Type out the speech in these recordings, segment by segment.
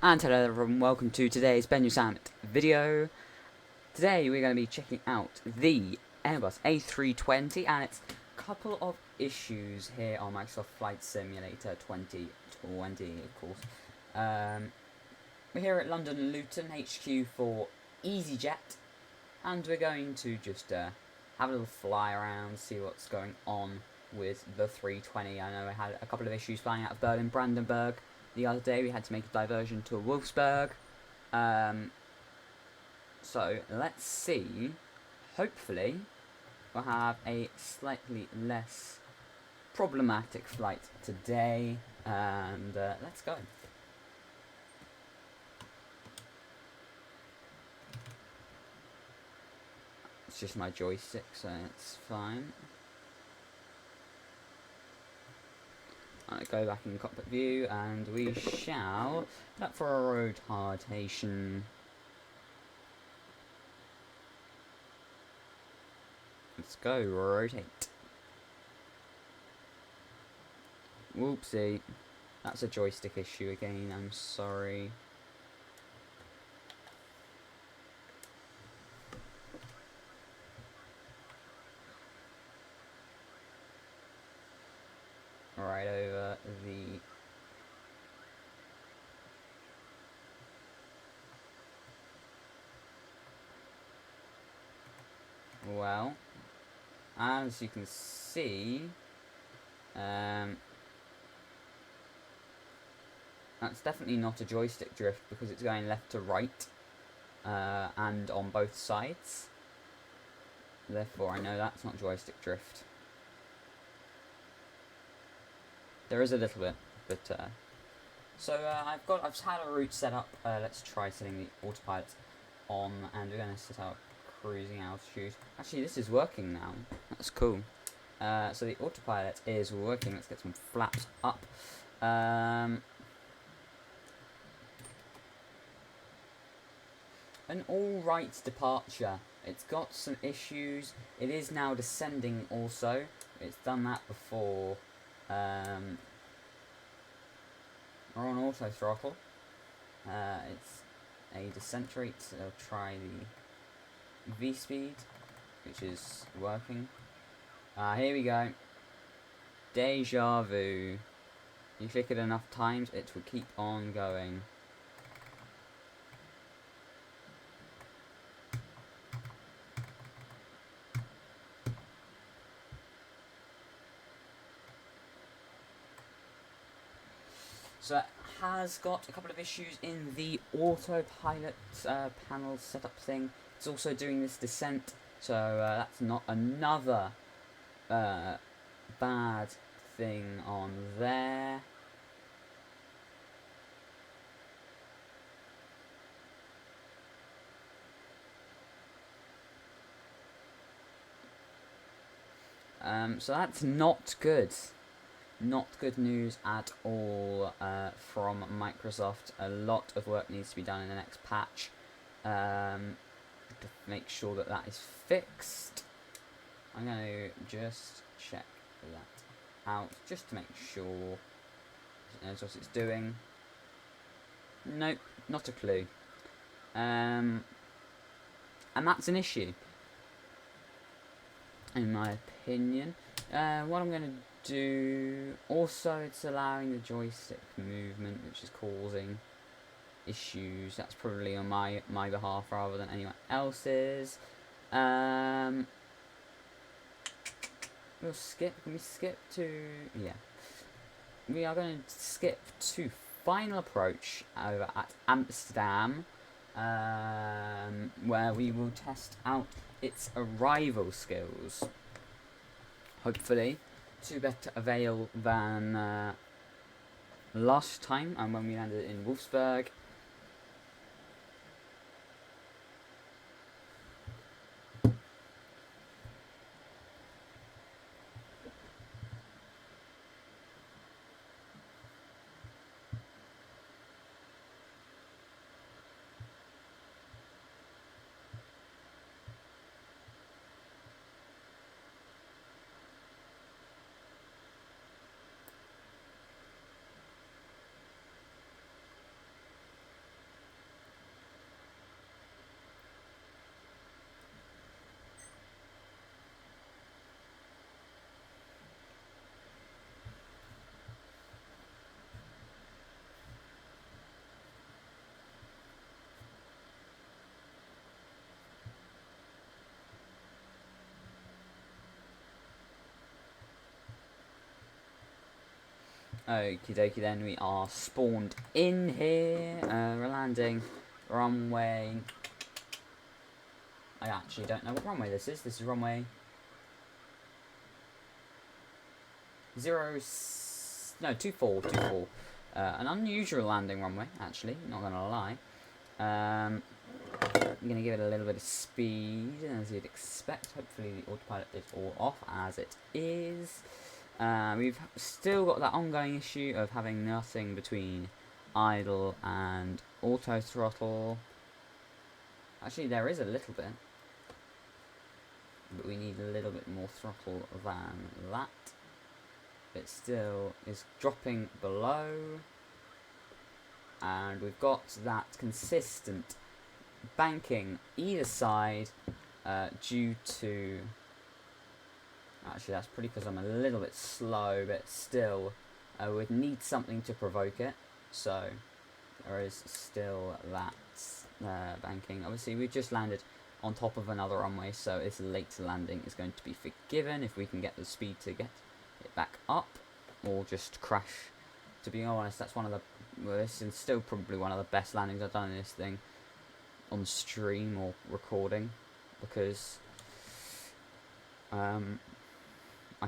And hello everyone, welcome to today's Ben Summit video. Today we're going to be checking out the Airbus A320 and its couple of issues here on Microsoft Flight Simulator 2020, of course. We're here at London Luton HQ for EasyJet, and we're going to just have a little fly around, see what's going on with the 320. I know we had a couple of issues flying out of Berlin Brandenburg. The other day we had to make a diversion to Wolfsburg. So let's see. Hopefully we'll have a slightly less problematic flight today. And let's go. It's just my joystick, so it's fine. Go back in cockpit view, and we shall look for a rotation. Let's go, rotate. Whoopsie. That's a joystick issue again, I'm sorry. Right over the well, as you can see, that's definitely not a joystick drift because it's going left to right and on both sides. Therefore, I know that's not joystick drift. There is a little bit, but so I've had a route set up. Let's try setting the autopilot on, and we're going to set up cruising altitude. Actually, this is working now. That's cool. So the autopilot is working. Let's get some flaps up. An alright departure. It's got some issues. It is now descending also. It's done that before. We're on auto throttle. It's a descent rate, so I'll try the V speed, which is working. Here we go. Deja vu. You click it enough times, it will keep on going. So it has got a couple of issues in the autopilot panel setup thing. It's also doing this descent, so that's not another bad thing on there. So that's not good. Not good news at all from Microsoft. A lot of work needs to be done in the next patch to make sure that that is fixed. I'm going to just check that out just to make sure it knows what it's doing. Nope, not a clue. And that's an issue, in my opinion. What I'm going to do also, it's allowing the joystick movement, which is causing issues. That's probably on my behalf rather than anyone else's. We'll skip. Can we skip to? Yeah, we are going to skip to final approach over at Amsterdam, where we will test out its arrival skills. Hopefully to better avail than last time, and when we landed in Wolfsburg. Okie dokie then, we are spawned in here. We're landing runway. I actually don't know what runway this is. This is runway 24. An unusual landing runway, actually, not gonna lie. I'm gonna give it a little bit of speed, as you'd expect. Hopefully the autopilot is all off, as it is. We've still got that ongoing issue of having nothing between idle and auto throttle. Actually, there is a little bit, but we need a little bit more throttle than that. It still is dropping below, and we've got that consistent banking either side due to... Actually, that's pretty because I'm a little bit slow, but still, we'd need something to provoke it. So there is still that banking. Obviously, we've just landed on top of another runway, so this late landing is going to be forgiven if we can get the speed to get it back up, or just crash. To be honest, that's one of the... Well, this is still probably one of the best landings I've done in this thing on stream or recording, because I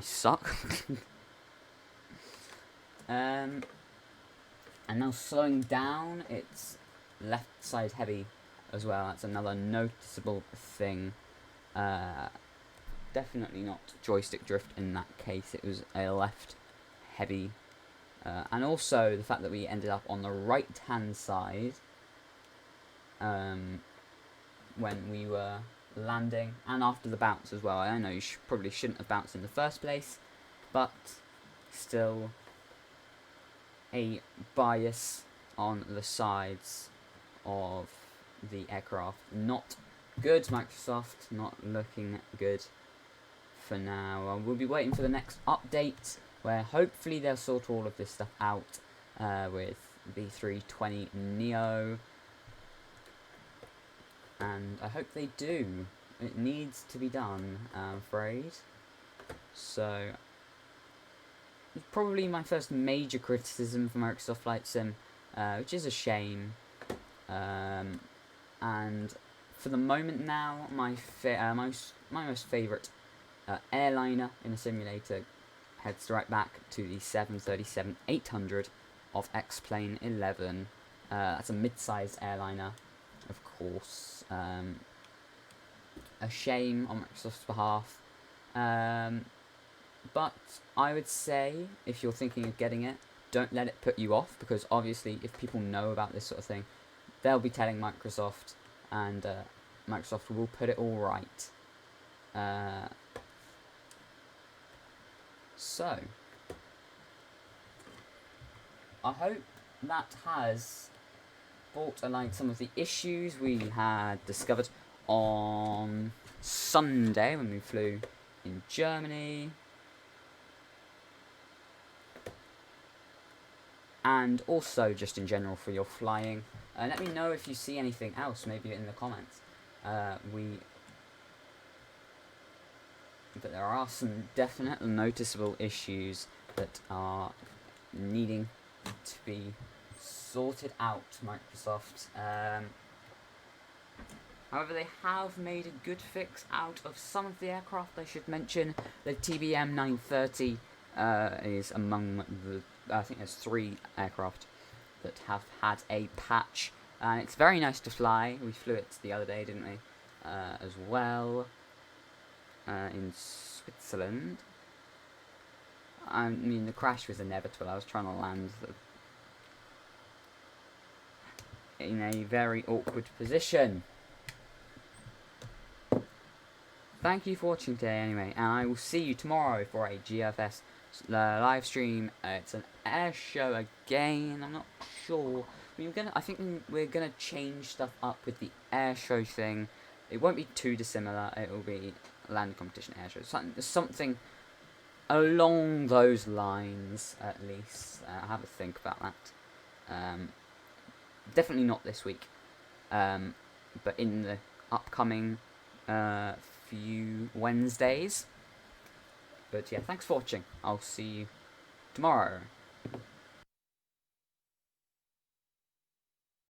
suck. And now slowing down, it's left side heavy as well. That's another noticeable thing. Definitely not joystick drift in that case. It was a left heavy. And also the fact that we ended up on the right hand side when we were landing, and after the bounce as well. I know you probably shouldn't have bounced in the first place, but still a bias on the sides of the aircraft. Not good, Microsoft. Not looking good for now. We'll be waiting for the next update, where hopefully they'll sort all of this stuff out with the A320neo. And I hope they do. It needs to be done, I'm afraid. So, it's probably my first major criticism for Microsoft Flight Sim, which is a shame. And for the moment now, my most favourite airliner in a simulator heads right back to the 737-800 of X-Plane 11. That's a mid-sized airliner, of course. A shame on Microsoft's behalf. But I would say, if you're thinking of getting it, don't let it put you off, because obviously if people know about this sort of thing, they'll be telling Microsoft, and Microsoft will put it all right. So, I hope that has brought to light some of the issues we had discovered on Sunday when we flew in Germany. And also just in general for your flying. Let me know if you see anything else, maybe in the comments. But there are some definite noticeable issues that are needing to be sorted out, Microsoft. However, they have made a good fix out of some of the aircraft. I should mention the TBM 930 is among the... I think there's 3 aircraft that have had a patch, and it's very nice to fly. We flew it the other day, didn't we? As well, in Switzerland. I mean, the crash was inevitable. I was trying to land in a very awkward position. Thank you for watching today, anyway, and I will see you tomorrow for a GFS live stream. It's an air show again. I'm not sure. I think we're gonna change stuff up with the air show thing. It won't be too dissimilar. It will be a landing competition air show. Something along those lines, at least. I'll have a think about that. Definitely not this week, but in the upcoming few Wednesdays. But yeah, thanks for watching. I'll see you tomorrow.